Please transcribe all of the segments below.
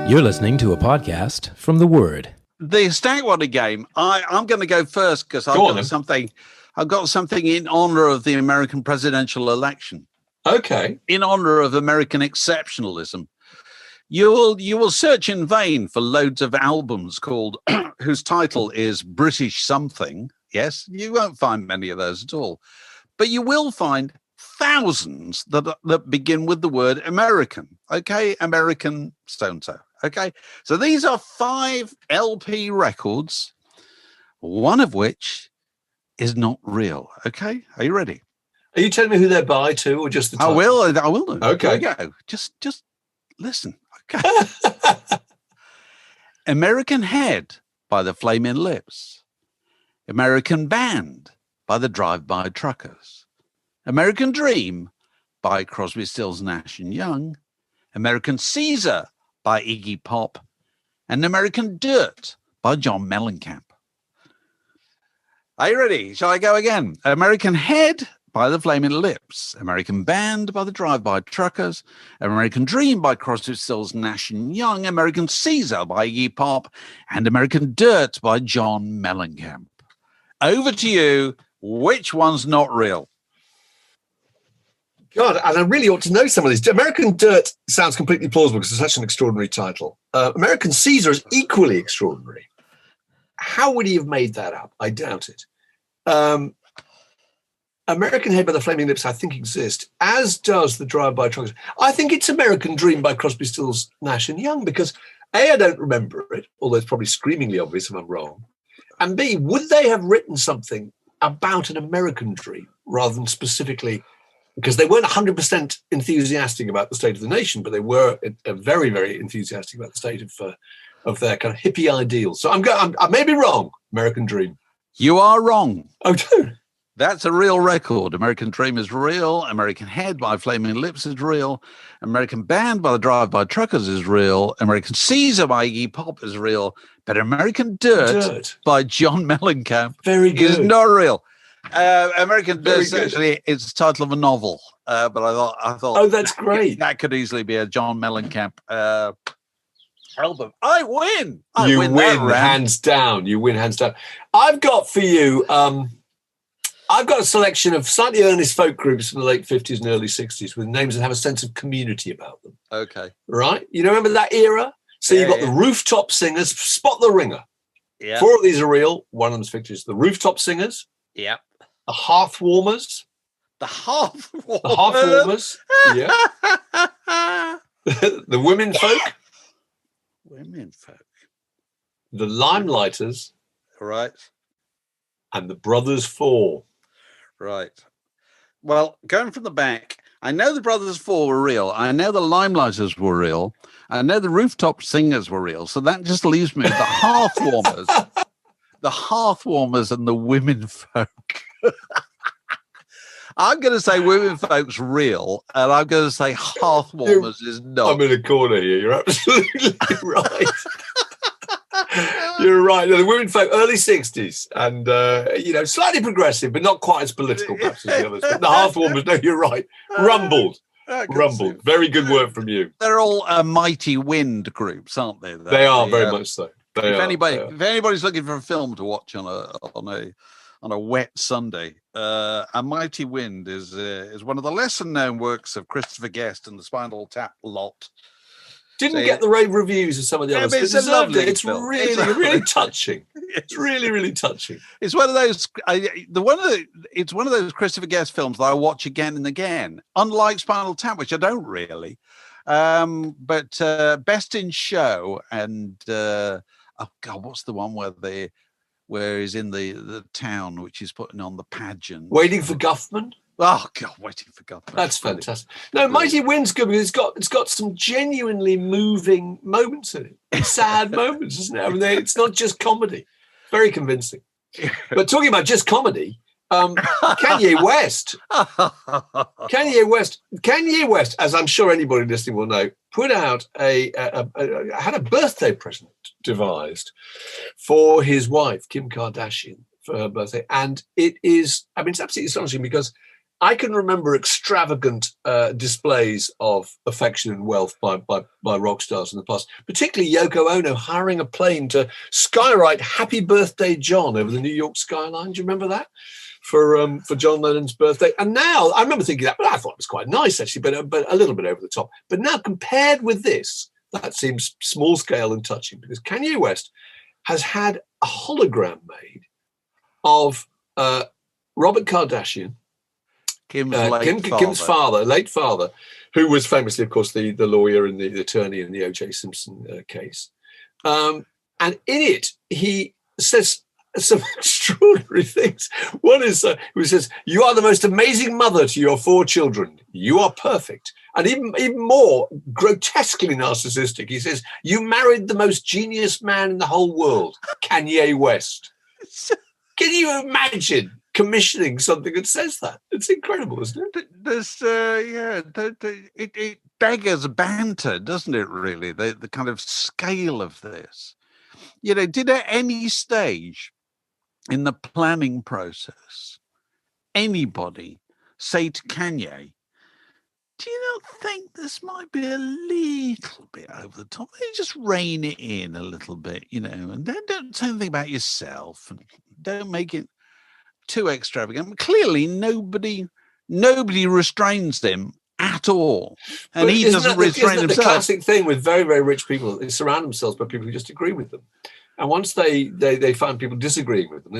You're listening to a podcast from The Word. The Stack Water game. I'm going to go first because I've got something in honor of the American presidential election. Okay. In honor of American exceptionalism. You will search in vain for loads of albums called whose title is British something. Yes, you won't find many of those at all. But you will find thousands that begin with the word American. Okay, American so-and-so. Okay, so these are 5 LP records, one of which is not real. Okay, are you ready? Are you telling me who they're by to, or just the title? I will. Okay. Here we go. Just listen. Okay. American Head by the Flaming Lips. American Band by the Drive-By Truckers. American Dream by Crosby, Stills, Nash & Young. American Caesar by Iggy Pop. And American Dirt by John Mellencamp. Are you ready? Shall I go again? American Head by the Flaming Lips. American Band by the Drive-By Truckers. American Dream by Crosby, Stills, Nash & Young. American Caesar by Iggy Pop. And American Dirt by John Mellencamp. Over to you. Which one's not real? God, and I really ought to know some of these. American Dirt sounds completely plausible because it's such an extraordinary title. American Caesar is equally extraordinary. How would he have made that up? I doubt it. American Head by the Flaming Lips, I think, exists, as does the Drive-By Truckers. I think it's American Dream by Crosby, Stills, Nash & Young because, A, I don't remember it, although it's probably screamingly obvious if I'm wrong, and B, would they have written something about an American dream rather than specifically, because they weren't 100% enthusiastic about the state of the nation, but they were very, very enthusiastic about the state of their kind of hippie ideals. So I may be wrong, American Dream. You are wrong. Oh, dude. That's a real record. American Dream is real. American Head by Flaming Lips is real. American Band by the Drive-By Truckers is real. American Caesar by Iggy Pop is real. But American Dirt by John Mellencamp is not real. American Dirt actually it's the title of a novel. But I thought oh, that's great. That could easily be a John Mellencamp album. I win. You win hands down. You win hands down. I've got for you I've got a selection of slightly earnest folk groups from the late 50s and early 60s with names that have a sense of community about them. Okay. Right? You remember that era? So you've got the Rooftop Singers, Spot the Ringer. Yeah. 4 of these are real. One of them's fictitious. The Rooftop Singers. Yep. The Hearth Warmers. The Hearth Warmers. The Hearth Warmers. Yeah. The Women Folk. Women Folk. The Limelighters. Right. And the Brothers 4. Right. Well, going from the back, I know the Brothers 4 were real. I know the Limelighters were real. I know the Rooftop Singers were real. So that just leaves me with the Hearth Warmers. The Hearth Warmers and the Women Folk. I'm going to say Women Folk's real, and I'm going to say Hearth Warmers is not. I'm in a corner here. You're absolutely right. You're right. The Women Folk, early 60s, and slightly progressive, but not quite as political, perhaps, as the others. But the Hearth Warmers, no, you're right. Rumbled. Very good work from you. They're all Mighty Wind groups, aren't they? They are very much so. If anybody's looking for a film to watch on a wet Sunday, A Mighty Wind is one of the lesser known works of Christopher Guest and the Spinal Tap lot. Didn't get the rave reviews of some of the others. It's a lovely It's film. really touching. It's really, really touching. It's one of those. It's one of those Christopher Guest films that I watch again and again. Unlike Spinal Tap, which I don't really. But Best in Show and oh God, what's the one where he's in the town which is putting on the pageant? Waiting for Guffman. Oh God, Waiting for Guffman. That's fantastic. No, Mighty Wind's good because it's got some genuinely moving moments in it. Sad moments, isn't it? I mean, it's not just comedy. Very convincing. But talking about just comedy, Kanye West, as I'm sure anybody listening will know, put out had a birthday present devised for his wife, Kim Kardashian, for her birthday. And it's absolutely astonishing because I can remember extravagant displays of affection and wealth by rock stars in the past, particularly Yoko Ono hiring a plane to skywrite "Happy Birthday, John" over the New York skyline. Do you remember that? For John Lennon's birthday. And now, I remember thinking that, but I thought it was quite nice, actually, but a little bit over the top. But now, compared with this, that seems small scale and touching, because Kanye West has had a hologram made of Robert Kardashian, Kim's late father, who was famously, of course, the lawyer and the attorney in the O.J. Simpson case. And in it, he says some extraordinary things. One is who says, "You are the most amazing mother to your 4 children. You are perfect." And even more grotesquely narcissistic, he says, "You married the most genius man in the whole world, Kanye West." Can you imagine commissioning something that says that? It's incredible, isn't it? There's it beggars banter, doesn't it, really? The kind of scale of this. Did at any stage in the planning process anybody say to Kanye, "Do you not think this might be a little bit over the top? Maybe just rein it in a little bit, and then don't say anything about yourself and don't make it too extravagant." Clearly, nobody restrains him at all, and he doesn't restrain himself. The classic thing with very, very rich people is surround themselves by people who just agree with them. And once they find people disagreeing with them,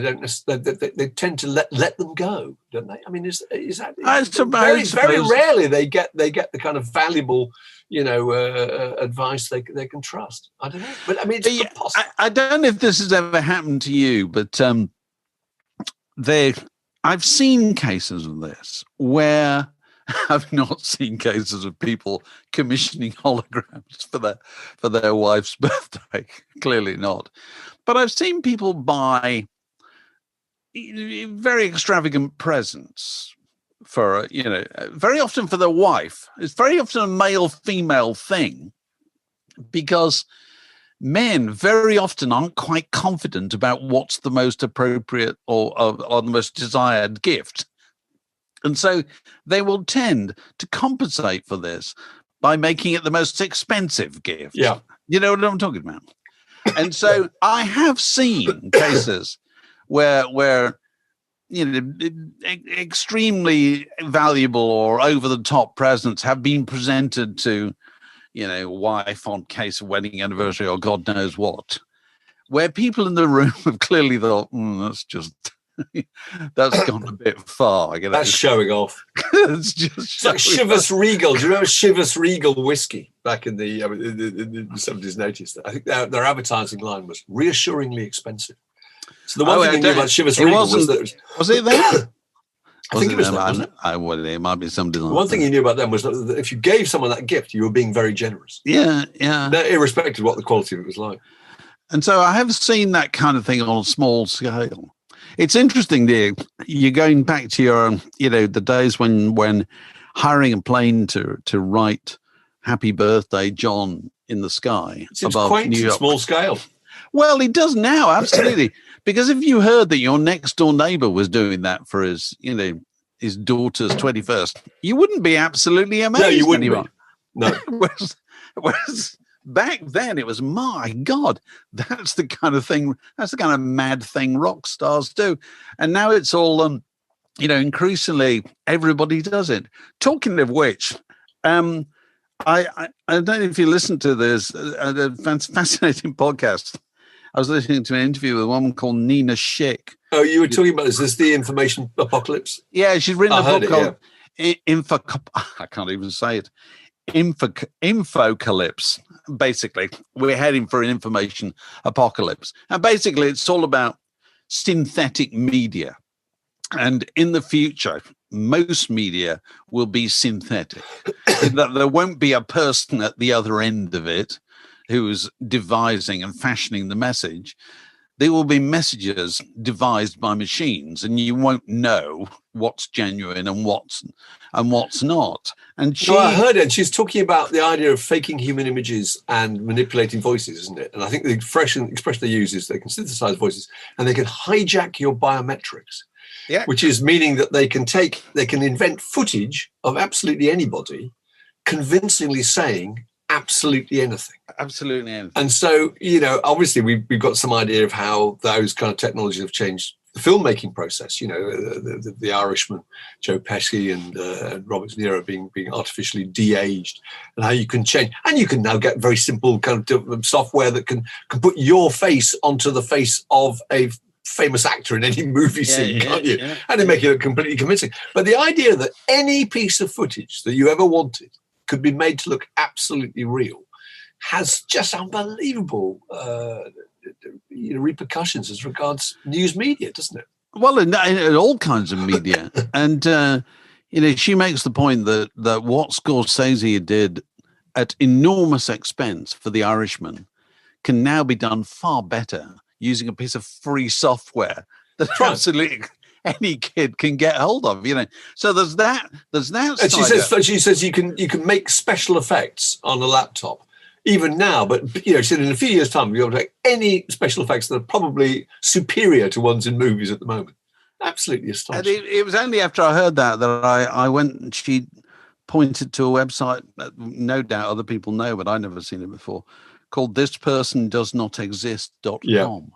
they tend to let them go, don't they? I mean, is that? I suppose very rarely they get the kind of valuable, advice they can trust. I don't know, but I mean, it's possible. I don't know if this has ever happened to you, but I've seen cases of this where I've not seen cases of people commissioning holograms for their wife's birthday. Clearly not. But I've seen people buy very extravagant presents for, very often for their wife. It's very often a male-female thing, because men very often aren't quite confident about what's the most appropriate or the most desired gift. And so they will tend to compensate for this by making it the most expensive gift. Yeah. You know what I'm talking about? And so I have seen cases where extremely valuable or over-the-top presents have been presented to, wife on case of wedding anniversary or God knows what, where people in the room have clearly thought, that's just... that's gone a bit far. That's showing off. It's like Chivas Regal. Do you remember Chivas Regal whiskey back in the 70s and 80s? I think their advertising line was reassuringly expensive. So the one thing you knew about Chivas Regal was that... Was it there? I think it was them. It might be something like one thing you knew about them was that if you gave someone that gift, you were being very generous. Yeah. Irrespective of what the quality of it was like. And so I have seen that kind of thing on a small scale. It's interesting, dear. You're going back to your, the days when hiring a plane to write "Happy Birthday, John" in the sky above quaint, New York. Small scale. Well, it does now, absolutely. Because if you heard that your next door neighbor was doing that for his daughter's 21st, you wouldn't be absolutely amazed. No, you wouldn't anymore. No. Whereas back then, it was, my God, that's the kind of mad thing rock stars do. And now it's all, increasingly everybody does it. Talking of which, I don't know if you listen to this, a fascinating podcast. I was listening to an interview with a woman called Nina Schick. Oh, you were talking about, is this the information apocalypse? Yeah, she's written a book called I can't even say it. Infocalypse. Basically, we're heading for an information apocalypse. And basically, it's all about synthetic media. And in the future, most media will be synthetic. That there won't be a person at the other end of it who's devising and fashioning the message. There will be messages devised by machines, and you won't know what's genuine and what's not. And I heard it. She's talking about the idea of faking human images and manipulating voices, isn't it? And I think the expression they use is they can synthesize voices and they can hijack your biometrics. Yeah. Which is meaning that they can invent footage of absolutely anybody convincingly saying absolutely anything. Absolutely anything. And so, obviously we've got some idea of how those kind of technologies have changed the filmmaking process. The Irishman, Joe Pesci and Robert De Niro being artificially de-aged, and how you can change. And you can now get very simple kind of software that can put your face onto the face of a famous actor in any movie scene, can't you? Yeah. And they make it completely convincing. But the idea that any piece of footage that you ever wanted could be made to look absolutely real has just unbelievable repercussions as regards news media, doesn't it? Well, in all kinds of media. And, she makes the point that what Scorsese did at enormous expense for The Irishman can now be done far better using a piece of free software that absolutely any kid can get hold of, So there's that. And she says you can make special effects on a laptop even now, but she said in a few years' time you'll be able to make any special effects that are probably superior to ones in movies at the moment. Absolutely astonishing. And it was only after I heard that I went and she pointed to a website that no doubt other people know, but I'd never seen it before, called thispersondoesnotexist.com,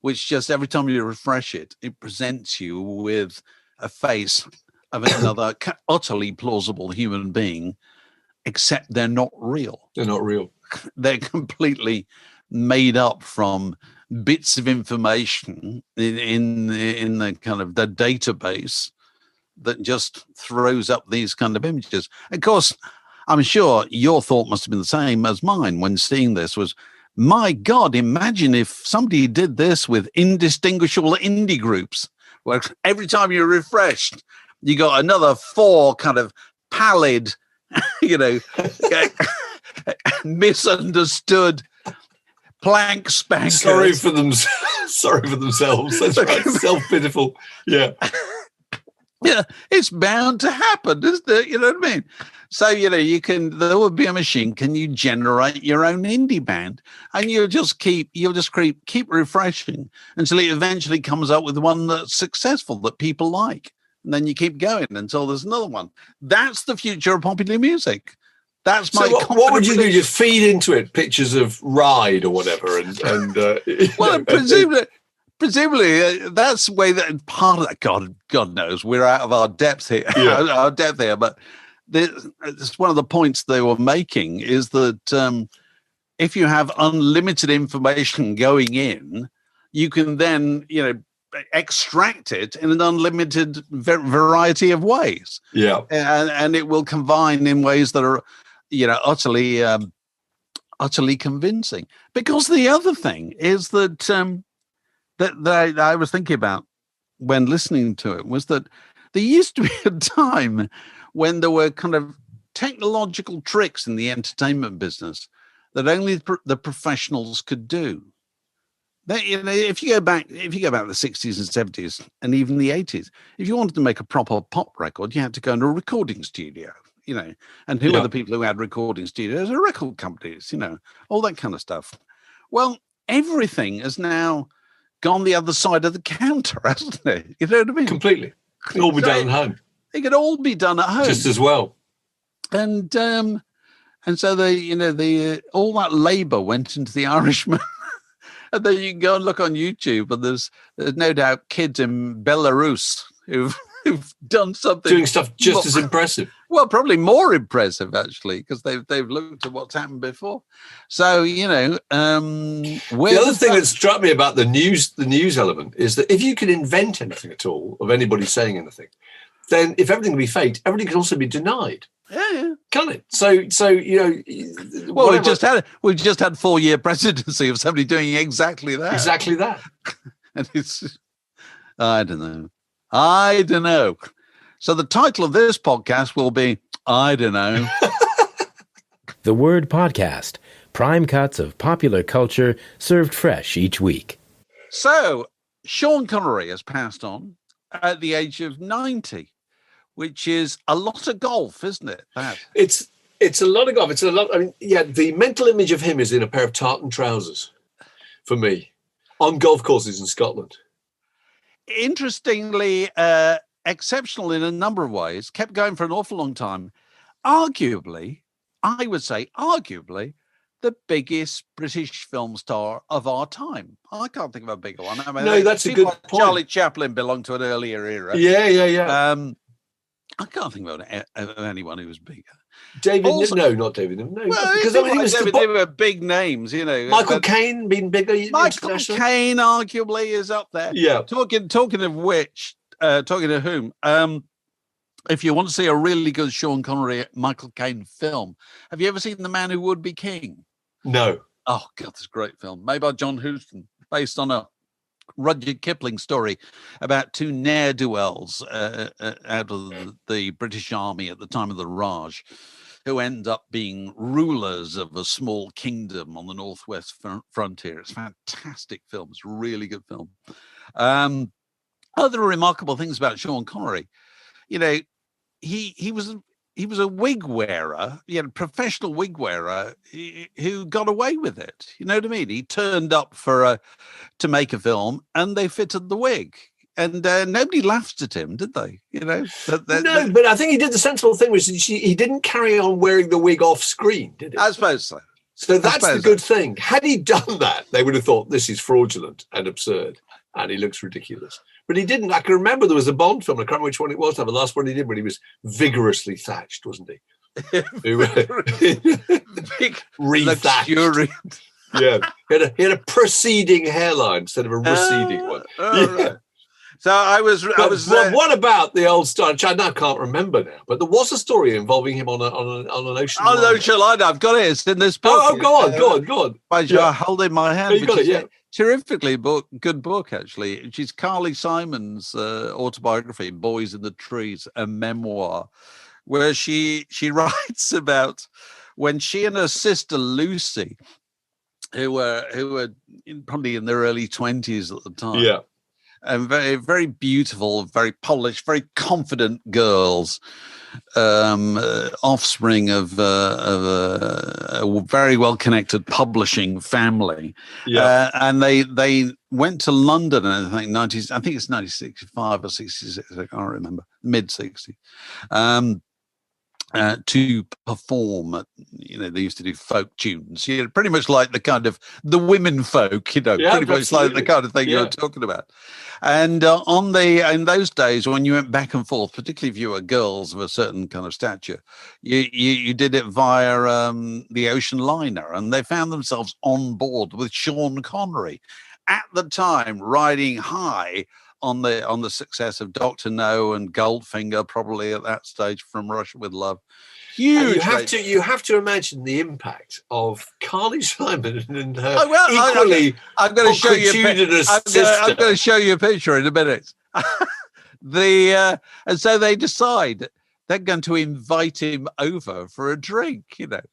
which just every time you refresh it, it presents you with a face of another utterly plausible human being, except they're not real. They're not real. They're completely made up from bits of information in the kind of the database that just throws up these kind of images. Of course, I'm sure your thought must have been the same as mine when seeing this was, my God, imagine if somebody did this with indistinguishable indie groups, where every time you refreshed, you got another 4 kind of pallid, misunderstood plank spankers. Sorry for themselves. That's right. Self-pitiful. Yeah. Yeah, it's bound to happen, isn't it? You know what I mean? So, there would be a machine. Can you generate your own indie band? And you'll just keep refreshing until it eventually comes up with one that's successful, that people like. And then you keep going until there's another one. That's the future of popular music. That's my. So what would you do? Just feed into it pictures of Ride or whatever, and well, presumably that's the way that part of that. God knows we're out of our depth here. Yeah. But it's one of the points they were making is that if you have unlimited information going in, you can then extract it in an unlimited variety of ways. Yeah, and it will combine in ways that are utterly convincing. Because the other thing is that that I was thinking about when listening to it was that there used to be a time when there were kind of technological tricks in the entertainment business that only the professionals could do. If you go back to the 60s and 70s and even the 80s, if you wanted to make a proper pop record, you had to go into a recording studio, and who are the people who had recording studios? Are record companies, all that kind of stuff. Well, everything has now gone the other side of the counter, hasn't it? You know what I mean? Completely. It can all be done at home. It could all be done at home. Just as well. And so all that labour went into the Irishman. And then you can go and look on YouTube, and there's no doubt kids in Belarus who've done something, doing stuff just as impressive. Well, probably more impressive actually, because they've looked at what's happened before. So the other thing that struck me about the news element is that if you can invent anything at all of anybody saying anything, then if everything can be faked, everything can also be denied. Yeah. Can it? So well, we've just had 4-year presidency of somebody doing exactly that. Exactly that. And it's I don't know. So the title of this podcast will be I don't know. The Word Podcast. Prime cuts of popular culture served fresh each week. So Sean Connery has passed on at the age of 90. Which is a lot of golf, isn't it? It's a lot of golf. It's a lot. I mean, the mental image of him is in a pair of tartan trousers for me on golf courses in Scotland. interestingly exceptional in a number of ways, kept going for an awful long time. Arguably, I would say, the biggest British film star of our time. I can't think of a bigger one. I mean, No, that's a good like point. Charlie Chaplin belonged to an earlier era. Yeah. I can't think of anyone who was bigger. Not David. No, well, because they were big names, you know. Michael Caine been bigger. Michael Caine arguably is up there. Yeah. Talking of which, talking to whom? If you want to see a really good Sean Connery, Michael Caine film, have you ever seen The Man Who Would Be King? No. Oh God, this is a great film made by John Huston, based on a Rudyard Kipling story about two ne'er-do-wells out of the British Army at the time of the Raj, who end up being rulers of a small kingdom on the northwest frontier. It's a fantastic film. It's a really good film. Other remarkable things about Sean Connery, you know, he was a wig wearer, professional wig wearer who got away with it. You know what I mean? He turned up to make a film, and they fitted the wig, and nobody laughed at him, did they? You know? No, but I think he did the sensible thing, which he didn't carry on wearing the wig off screen, did he? I suppose so. So that's the good thing. Had he done that, they would have thought this is fraudulent and absurd, and he looks ridiculous. But he didn't. I can remember there was a Bond film. I can't remember which one it was. The last one he did when he was vigorously thatched, wasn't he? Big, re-thatched. luxuriant. Yeah, he had a proceeding hairline instead of a receding one. Right. So I was. What about the old star? Which I now can't remember now, but there was a story involving him on an ocean. On an ocean liner. I've got it. It's in this book. Oh, go on. I hold in my hand. You got it, yeah. Terrifically good book, actually. Which is Carly Simon's autobiography, Boys in the Trees, a memoir, where she writes about when she and her sister Lucy, who were probably in their early 20s at the time. Yeah. And very, very beautiful, very polished, very confident girls, offspring of a very well-connected publishing family. Yeah. And they went to London, I think it's 1965 or 66, I can't remember, mid-60s. To perform, they used to do folk tunes, pretty much like the kind of the women folk, pretty much like the kind of thing you're talking about. And in those days when you went back and forth, particularly if you were girls of a certain kind of stature, you did it via the ocean liner, and they found themselves on board with Sean Connery at the time, riding high on the success of Dr. No and Goldfinger, probably at that stage, From Russia with Love. Huge. You have to imagine the impact of Carly Simon and her I'm going to show you. I'm going to show you a picture in a minute. And so they decide they're going to invite him over for a drink,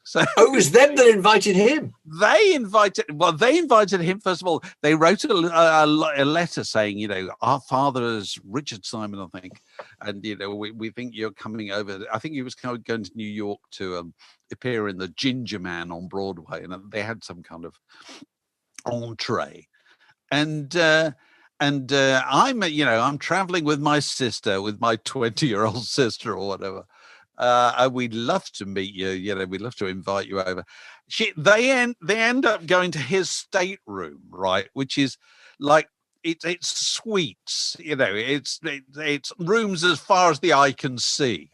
So it was them that invited him. They invited him. First of all, they wrote a letter saying, our father is Richard Simon, I think, and we think you're coming over. I think he was going to New York to appear in The Ginger Man on Broadway, and they had some kind of entree, and I'm traveling with my sister, with my 20-year-old sister or whatever. And we'd love to meet you. We'd love to invite you over. They end up going to his stateroom, right? Which is like it's suites. It's rooms as far as the eye can see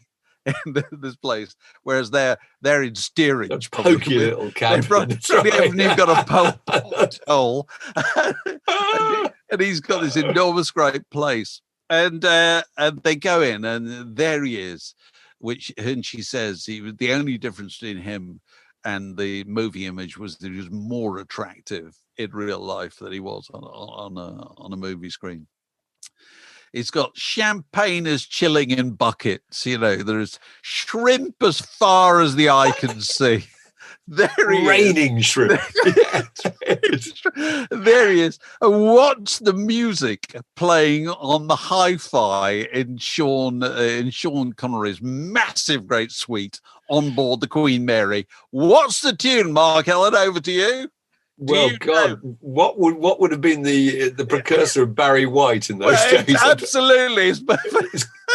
in this place, whereas they're in steerage. Pokey little cabin. They haven't even got a porthole. And he's got this enormous great place, and they go in, and there he is. And she says the only difference between him and the movie image was that he was more attractive in real life than he was on a movie screen. It's got champagne as chilling in buckets. There's shrimp as far as the eye can see. There he raining is. Shrimp. There he is. And what's the music playing on the hi-fi in Sean Connery's massive great suite on board the Queen Mary? What's the tune, Mark Ellen? Over to you. Well, God, what would have been the precursor of Barry White in those days? Absolutely,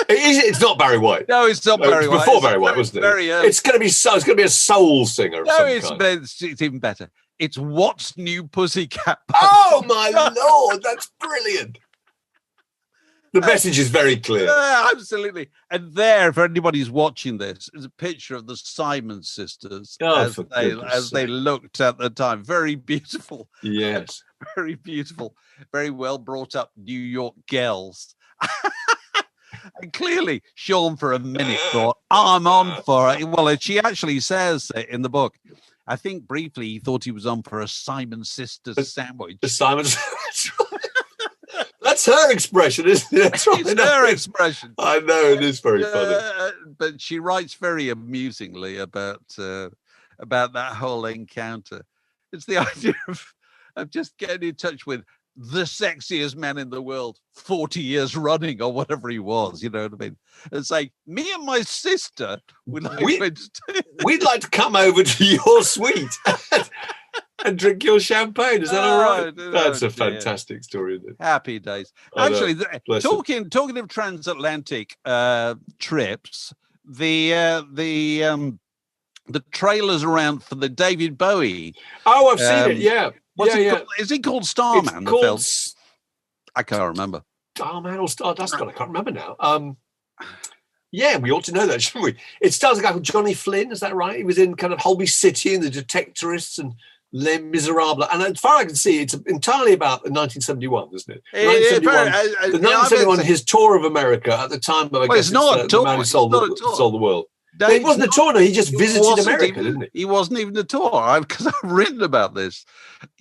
it's not Barry White. No, it's not Barry White. Before Barry White, wasn't it? Very it's going to be a soul singer. Of some kind. It's even better. It's What's New Pussycat. Oh my Lord, that's brilliant. The message is very clear. Absolutely. And there, for anybody who's watching this, is a picture of the Simon sisters as they looked at the time. Very beautiful. Yes. Very beautiful. Very well brought up New York girls. And clearly, Sean, for a minute, thought, I'm on for it. Well, she actually says in the book, I think briefly he thought he was on for a Simon sisters sandwich. A Simon sandwich. That's her expression, isn't it? That's right. It's her expression. I know, it is very funny. But she writes very amusingly about that whole encounter. It's the idea of just getting in touch with the sexiest man in the world 40 years running or whatever he was, you know what I mean? And say, me and my sister we'd like to come over to your suite and drink your champagne. Is that all right? That's a fantastic story, isn't it? Happy days. Actually, talking of transatlantic trips, the trailers around for the David Bowie. Oh, I've seen it. Yeah. What's it called? Is it called Starman? I can't remember. Starman or Stardust? God, I can't remember now. Yeah, we ought to know that, shouldn't we? It stars a guy called Johnny Flynn. Is that right? He was in kind of Holby City and The Detectorists and Les Miserables. And as far as I can see, it's entirely about 1971, isn't it? 1971, his tour of America at the time of, it's not a tour. The man who sold the world. It wasn't a tour, no. He just visited America, didn't he? He wasn't even a tour, because I've written about this,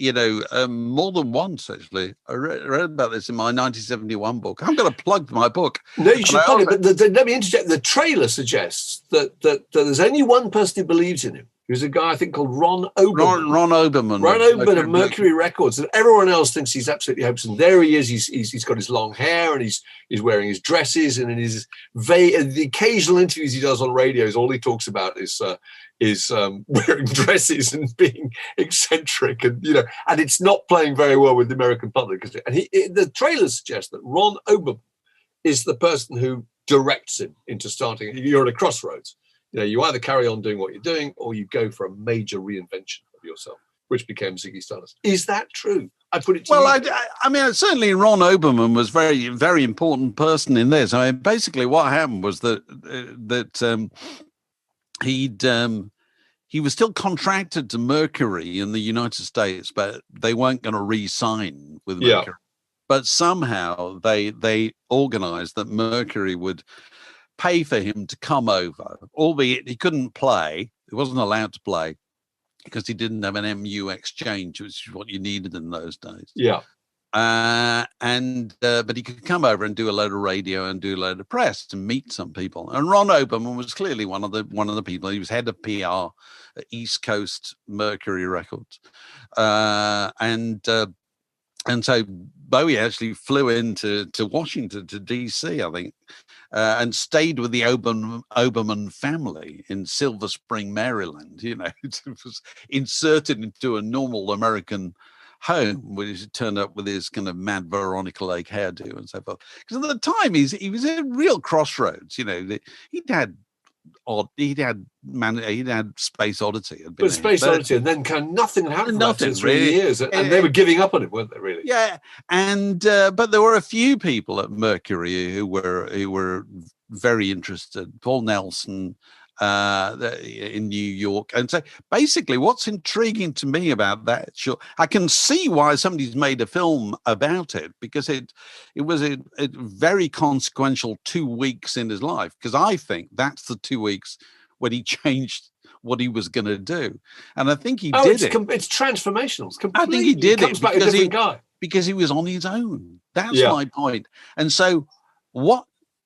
more than once, actually. I read about this in my 1971 book. I'm going to plug my book. No, you should plug it, but let me interject. The trailer suggests that there's only one person who believes in him. He was a guy, I think, called Ron Oberman. Ron Oberman. Ron Oberman of Mercury Records. And everyone else thinks he's absolutely hopeless. And there he is. He's got his long hair and he's wearing his dresses. And in the occasional interviews he does on radio, all he talks about is wearing dresses and being eccentric. And, and it's not playing very well with the American public. And the trailer suggests that Ron Oberman is the person who directs him into starting. You're at a crossroads. You either carry on doing what you're doing or you go for a major reinvention of yourself, which became Ziggy Stardust. Is that true? I put it to you. Well, I mean, certainly Ron Oberman was very, very important person in this. I mean, basically what happened was that he was still contracted to Mercury in the United States, but they weren't going to re-sign with Mercury. Yeah. But somehow they organized that Mercury would pay for him to come over, albeit he couldn't play. He wasn't allowed to play because he didn't have an MU exchange, which is what you needed in those days. Yeah. But he could come over and do a load of radio and do a load of press to meet some people. And Ron Oberman was clearly one of the people. He was head of PR at East Coast Mercury Records, and so Bowie actually flew into Washington, to DC, I think, and stayed with the Oberman family in Silver Spring, Maryland. It was inserted into a normal American home, which turned up with his kind of mad Veronica Lake hairdo and so forth. Because at the time, he was at real crossroads. He'd had Space Odyssey. Space Odyssey, and then kind of nothing had happened for 3 years, and they were giving up on it, weren't they? Really? Yeah, and but there were a few people at Mercury who were very interested. Paul Nelson in New York, and so basically, what's intriguing to me about that, I can see why somebody's made a film about it, because it was a very consequential 2 weeks in his life, because I think that's the 2 weeks when he changed what he was going to do, and I think he did it. It's transformational. It's I think he did it back a different guy because he was on his own. That's my point. And so what?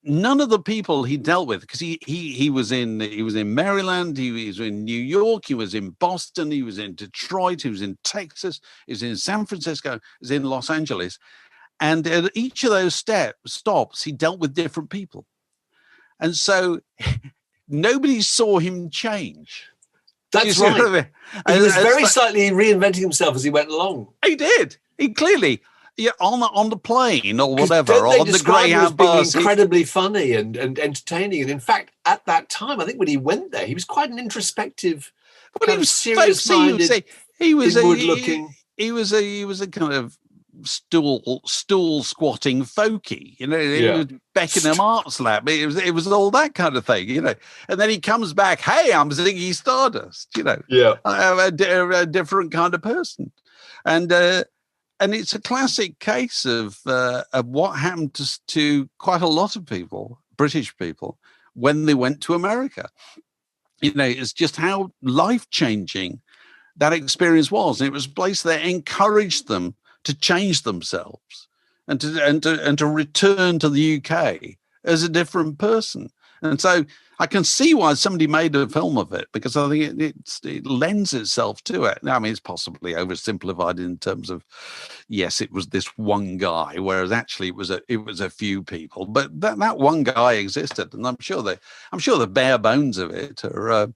None of the people he dealt with, because he was in Maryland, he was in New York, he was in Boston, he was in Detroit, he was in Texas, he was in San Francisco, he was in Los Angeles, and at each of those stops, he dealt with different people, and so nobody saw him change. That's right. I mean? He was very slightly reinventing himself as he went along. He did. He clearly, on the plane or whatever, Don't they on the describe him as Greyhound being bus. incredibly funny and entertaining. And in fact, at that time, I think when he went there, he was quite an introspective, kind of serious-minded, inward-looking. He was a kind of stool squatting folky, He was Beckenham Arts Lab. It was all that kind of thing, And then he comes back, hey, I'm Ziggy Stardust, I'm a different kind of person, and it's a classic case of what happened to quite a lot of people, British people, when they went to America. It's just how life-changing that experience was. And it was a place that encouraged them to change themselves and to return to the UK as a different person. And so I can see why somebody made a film of it, because I think it lends itself to it. I mean, it's possibly oversimplified in terms of, yes, it was this one guy, whereas actually it was a few people. But that one guy existed, and I'm sure the bare bones of it are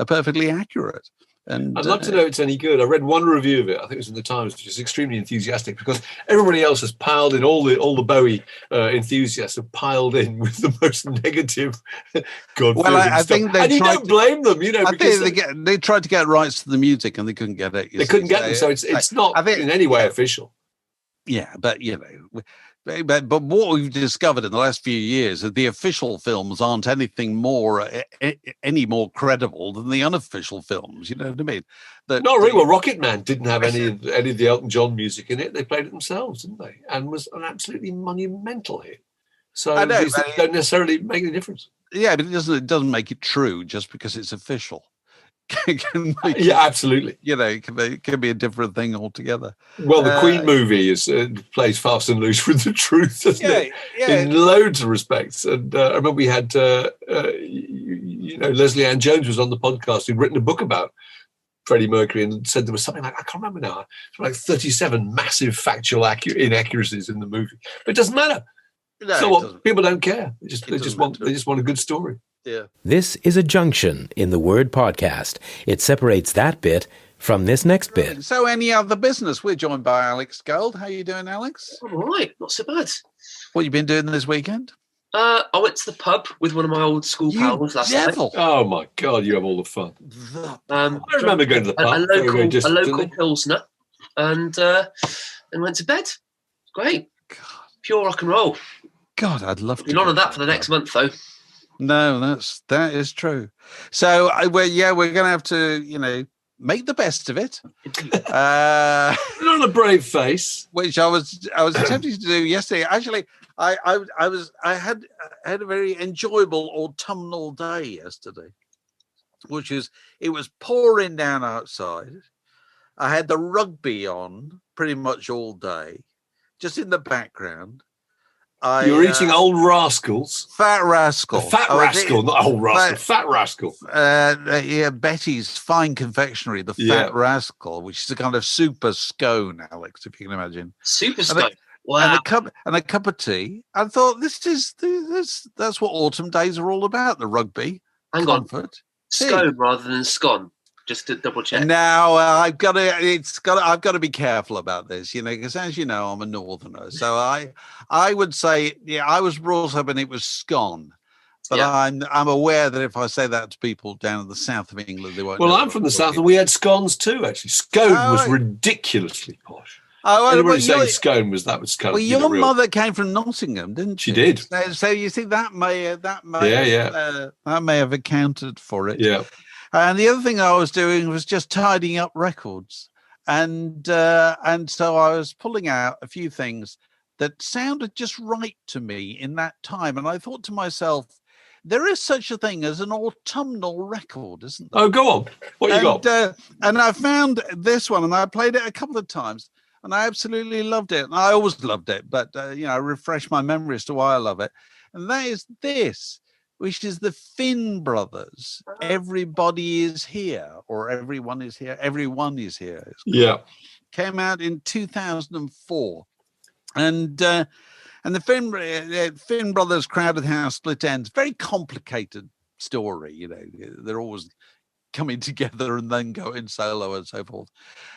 perfectly accurate. And I'd love to know if it's any good. I read one review of it, I think it was in the Times, which is extremely enthusiastic, because everybody else has piled in, all the Bowie enthusiasts have piled in with the most negative, God-fearing stuff. Think and you don't blame them, because they tried to get rights to the music and they couldn't get it. They couldn't get them, so it's not in any way official. Yeah, but But what we've discovered in the last few years is the official films aren't any more credible than the unofficial films. You know what I mean? Not really. Well, Rocket Man didn't have any of the Elton John music in it. They played it themselves, didn't they? And was an absolutely monumental hit. So these things don't necessarily make any difference. Yeah, but it doesn't make it true just because it's official. Absolutely. It can be a different thing altogether. Well, the Queen movie plays fast and loose with the truth, doesn't it? In loads of respects. And I remember we had, Leslie Ann Jones was on the podcast who'd written a book about Freddie Mercury and said there was something like, I can't remember now, like 37 massive factual inaccuracies in the movie. But it doesn't matter. No, so what? People don't care. They just want a good story. Yeah. This is a junction in the word podcast. It separates that bit from this next bit. So any other business? We're joined by Alex Gold. How are you doing, Alex? All right, not so bad. What have you been doing this weekend? I went to the pub with one of my old school pals last night. Oh my God, you have all the fun. I remember going to the pub. A local Pilsner, and went to bed. Great. God. Pure rock and roll. God, I'd love to. You're none of that for the next month, though. No, that is true. So we're going to have to, make the best of it. Put on a brave face, which I was attempting to do yesterday. Actually, I had a very enjoyable autumnal day yesterday, it was pouring down outside. I had the rugby on pretty much all day, just in the background. You were eating Old Rascals. Fat Rascal. Fat Rascal, not Old Rascal. Fat Rascal. Betty's Fine Confectionery, the Fat Rascal, which is a kind of super scone, Alex, if you can imagine. Super scone. Wow. And a cup of tea. I thought that's what autumn days are all about, the rugby. Hang comfort, on. Scone rather than scone. Just to double check. Now I've got to be careful about this, because as you know, I'm a northerner. So I would say, I was brought up and it was scone, but I'm aware that if I say that to people down in the south of England, they won't. Well, I'm from the south, and we had scones too. Actually, scone was ridiculously posh. Everybody saying scone was kind of. Well, your mother came from Nottingham, didn't she? She did. So you see that may have accounted for it. Yeah. And the other thing I was doing was just tidying up records. And so I was pulling out a few things that sounded just right to me in that time. And I thought to myself, there is such a thing as an autumnal record, isn't there? Oh, go on. What you got? And I found this one, and I played it a couple of times, and I absolutely loved it. And I always loved it, but, I refresh my memory as to why I love it. And that is this, which is the Finn Brothers. Everybody is here, or everyone is here. Everyone is here. Yeah. Came out in 2004. And the Finn Brothers Crowded House, Split Ends, very complicated story. They're always coming together and then going solo and so forth.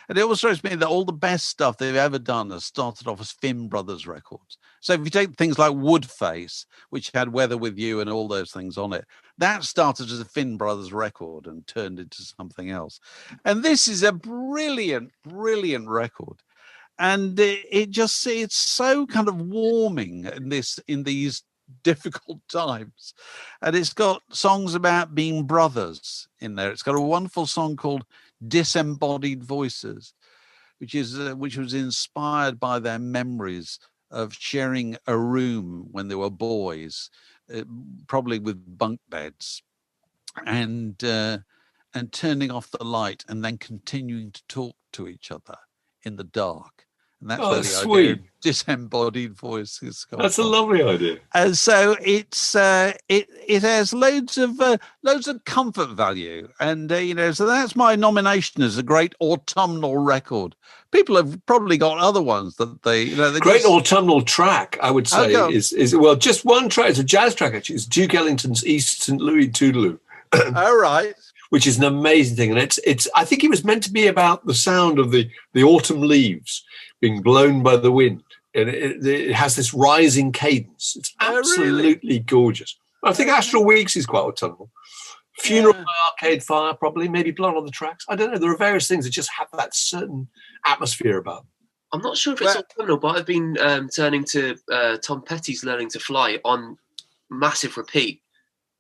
And it also strikes me that all the best stuff they've ever done has started off as Finn Brothers records. So if you take things like Woodface, which had Weather With You and all those things on it, that started as a Finn Brothers record and turned into something else. And this is a brilliant, brilliant record. And it's so kind of warming in these difficult times. And it's got songs about being brothers in there. It's got a wonderful song called Disembodied Voices, which was inspired by their memories of sharing a room when they were boys, probably with bunk beds, and turning off the light and then continuing to talk to each other in the dark. And that's where the idea of disembodied voices comes. That's a lovely idea. And so it has loads of comfort value, and so that's my nomination as a great autumnal record. People have probably got other ones that autumnal track, I would say, is just one track. It's a jazz track actually. It's Duke Ellington's East St. Louis Toodaloo. All right. Which is an amazing thing, and it's. I think it was meant to be about the sound of the autumn leaves being blown by the wind, and it has this rising cadence. It's absolutely gorgeous. I think Astral Weeks is quite autumnal. Funeral by Arcade Fire, probably, maybe Blood on the Tracks. I don't know. There are various things that just have that certain atmosphere about them. I'm not sure if it's autumnal, but I've been turning to Tom Petty's "Learning to Fly" on massive repeat.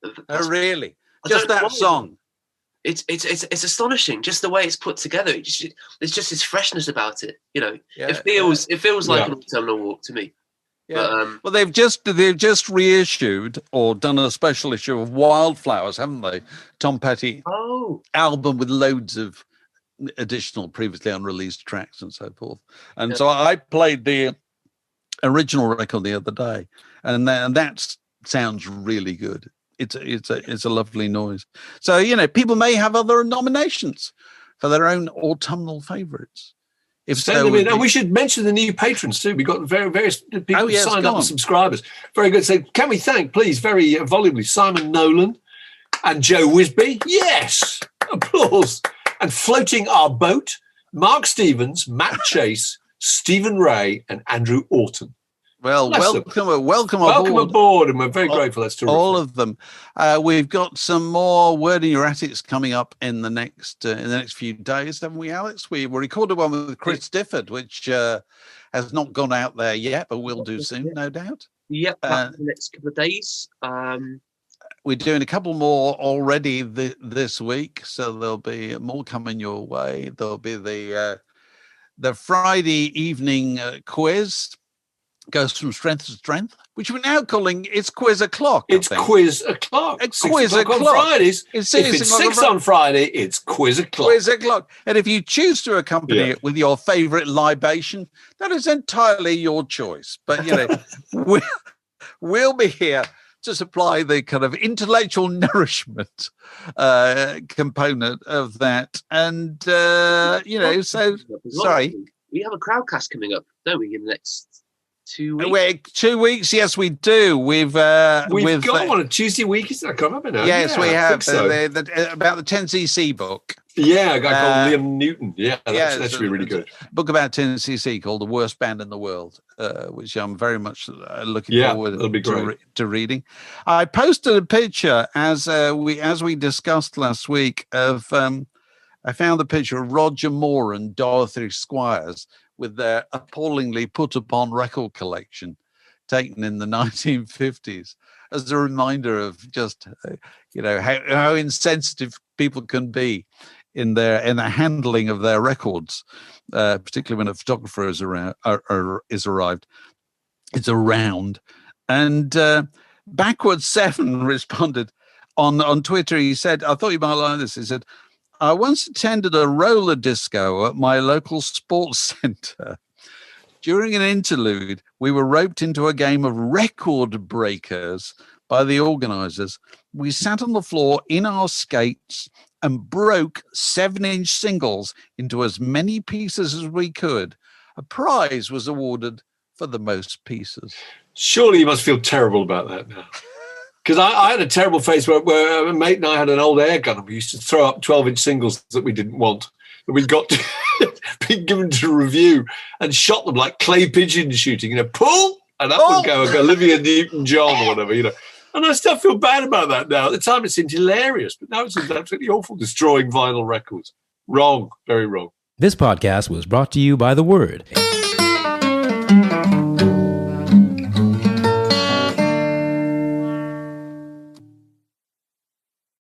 Oh, really? Just that song. It's astonishing, just the way it's put together. It's just this freshness about it, It feels like an autumnal walk to me. Yeah. Well, they've just reissued or done a special issue of Wildflowers, haven't they? Tom Petty album with loads of additional previously unreleased tracks and so forth. And so I played the original record the other day, and that sounds really good. It's a lovely noise. So, people may have other nominations for their own autumnal favourites. If so, and we should mention the new patrons too. We've got various people signed up as subscribers. Very good. So can we thank, please, very volubly, Simon Nolan and Joe Wisby? Yes, applause. And Floating Our Boat, Mark Stevens, Matt Chase, Stephen Ray, and Andrew Orton. Well, welcome aboard. Welcome aboard, and we're very grateful. That's terrific. All of them. We've got some more Word in Your Attics coming up in the next few days, haven't we, Alex? We recorded one with Chris Difford, which has not gone out there yet, but will do soon, no doubt. Yep, the next couple of days. We're doing a couple more already this week, so there'll be more coming your way. There'll be the Friday evening quiz. Goes from strength to strength, which we're now calling It's Quiz O'Clock. It's Quiz O'Clock. It's Quiz O'Clock. On Fridays. If it's 6 on Friday, it's Quiz O'Clock. Quiz O'Clock. And if you choose to accompany it with your favourite libation, that is entirely your choice. But, we'll be here to supply the kind of intellectual nourishment component of that. And, sorry. We have a crowdcast coming up, don't we, in the next 2 weeks? 2 weeks, yes, we do. We've got on a Tuesday week. Is that coming up now? Yes, we have. So. About the 10cc book. Yeah, a guy called Liam Newton. Yeah, that should be really good. Book about 10cc called The Worst Band in the World, which I'm very much looking forward to reading. I posted a picture as we discussed last week of. I found the picture of Roger Moore and Dorothy Squires with their appallingly put upon record collection taken in the 1950s as a reminder of just, how insensitive people can be in the handling of their records, particularly when a photographer is arrived. It's around. And Backwards 7 responded on Twitter. He said, I thought you might like this. He said, I once attended a roller disco at my local sports centre. During an interlude, we were roped into a game of record breakers by the organisers. We sat on the floor in our skates and broke 7-inch singles into as many pieces as we could. A prize was awarded for the most pieces. Surely you must feel terrible about that now. Because I had a terrible phase where a mate and I had an old air gun and we used to throw up 12-inch singles that we didn't want. And we got been given to review and shot them like clay pigeon shooting, pull, and up would go, like Olivia Newton-John or whatever, And I still feel bad about that now. At the time, it seemed hilarious, but now it seems absolutely awful, destroying vinyl records. Wrong, very wrong. This podcast was brought to you by The Word.